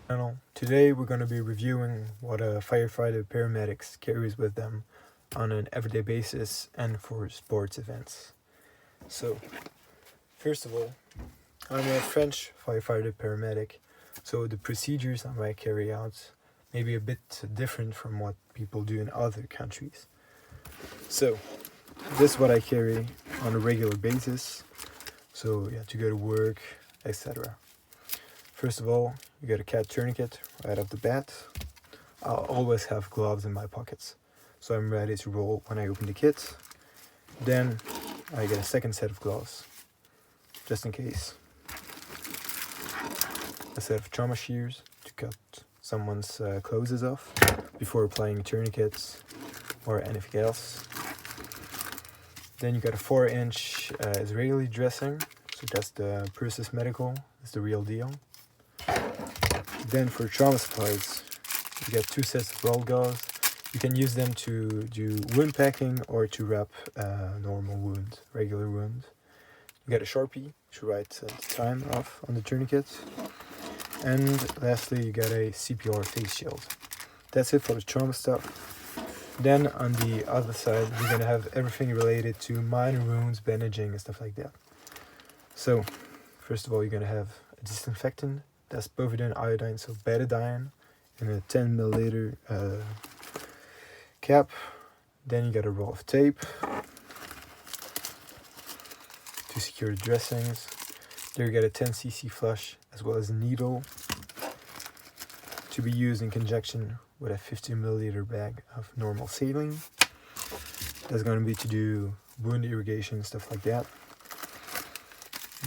Channel. Today we're going to be reviewing what a firefighter paramedics carries with them on an everyday basis and for sports events. So, first of all, I'm a French firefighter paramedic, so the procedures I might carry out may be a bit different from what people do in other countries. So, this is what I carry on a regular basis. So, yeah, to go to work, etc. First of all, you get a cat tourniquet right off the bat. I'll always have gloves in my pockets, so I'm ready to roll when I open the kit. Then I get a second set of gloves, just in case. A set of trauma shears to cut someone's clothes off before applying tourniquets or anything else. Then you got a 4-inch Israeli dressing, so that's the Persis Medical, it's the real deal. Then for trauma supplies, you get 2 sets of roll gauze. You can use them to do wound packing or to wrap normal wounds, regular wounds. You get a Sharpie to write the time off on the tourniquet. And lastly, you get a CPR face shield. That's it for the trauma stuff. Then on the other side, you're gonna have everything related to minor wounds, bandaging, and stuff like that. So, first of all, you're gonna have a disinfectant. That's povidone iodine, so betadine, in a 10 milliliter cap. Then you got a roll of tape to secure the dressings. There you get a 10cc flush as well as a needle to be used in conjunction with a 50 milliliter bag of normal saline. That's going to be to do wound irrigation, stuff like that.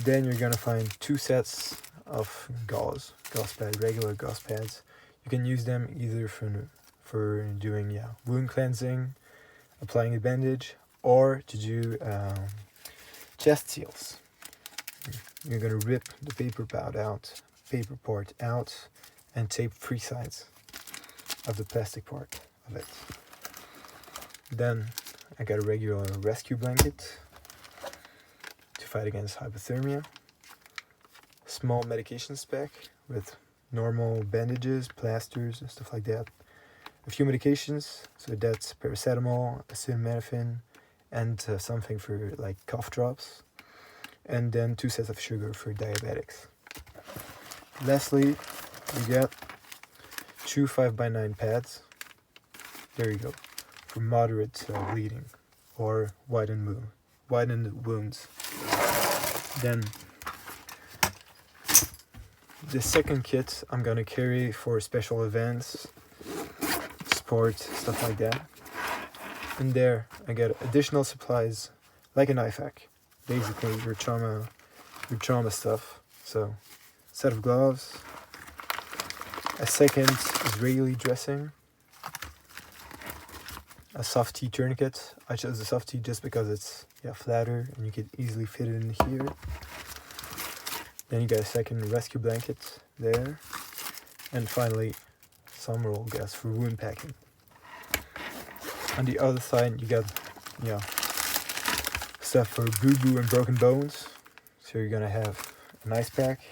Then you're going to find 2 sets of gauze pads, regular gauze pads. You can use them either for doing wound cleansing, applying a bandage, or to do chest seals. You're gonna rip the paper part out, and tape 3 sides of the plastic part of it. Then I got a regular rescue blanket to fight against hypothermia. Small medications pack with normal bandages, plasters, and stuff like that. A few medications, so that's paracetamol, acetaminophen, and something for like cough drops. And then 2 sets of sugar for diabetics. Lastly, you get 2 5x9 pads. There you go, for moderate bleeding or widened wounds. Then the second kit I'm gonna carry for special events, sports, stuff like that. In there, I get additional supplies like an IFAC, basically your trauma stuff. So, set of gloves, a second Israeli dressing, a soft T tourniquet. I chose the soft T just because it's flatter and you can easily fit it in here. Then you get a second rescue blanket there. And finally, some roll gas for wound packing. On the other side, you got stuff for boo-boo and broken bones. So you're gonna have an ice pack,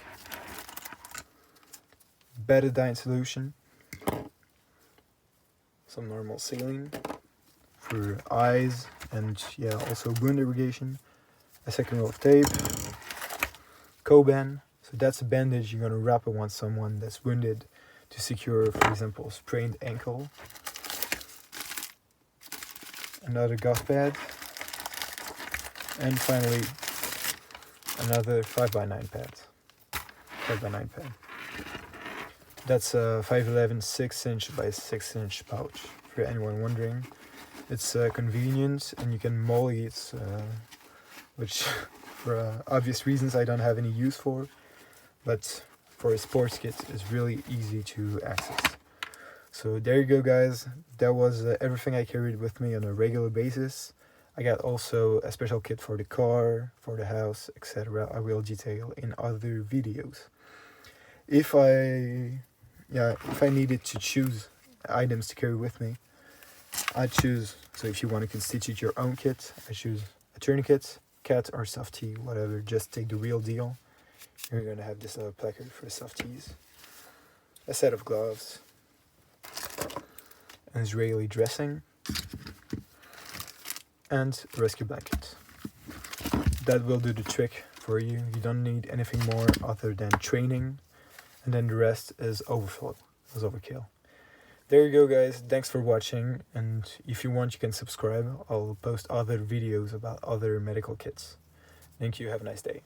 betadine solution, some normal saline for eyes, and also wound irrigation, a second roll of tape, Coban, so that's a bandage you're gonna wrap around someone that's wounded to secure, for example, sprained ankle. Another gauze pad, and finally another 5x9 pad. That's a 511 6-inch by 6-inch pouch, for anyone wondering. It's convenient and you can molly it, which for obvious reasons I don't have any use for, but for a sports kit it's really easy to access. So there you go, guys. That was everything I carried with me on a regular basis. I got also a special kit for the car, for the house, etc. I will detail in other videos. If I needed to choose items to carry with me, I choose, so if you want to constitute your own kit, I choose a tourniquet, cat or soft tea, whatever, just take the real deal. You're going to have this placard for soft teas. a set of gloves, an Israeli dressing, and a rescue blanket. That will do the trick for you. You don't need anything more other than training, and then the rest is overkill. There you go, guys. Thanks for watching, and if you want, you can subscribe. I'll post other videos about other medical kits. Thank you. Have a nice day.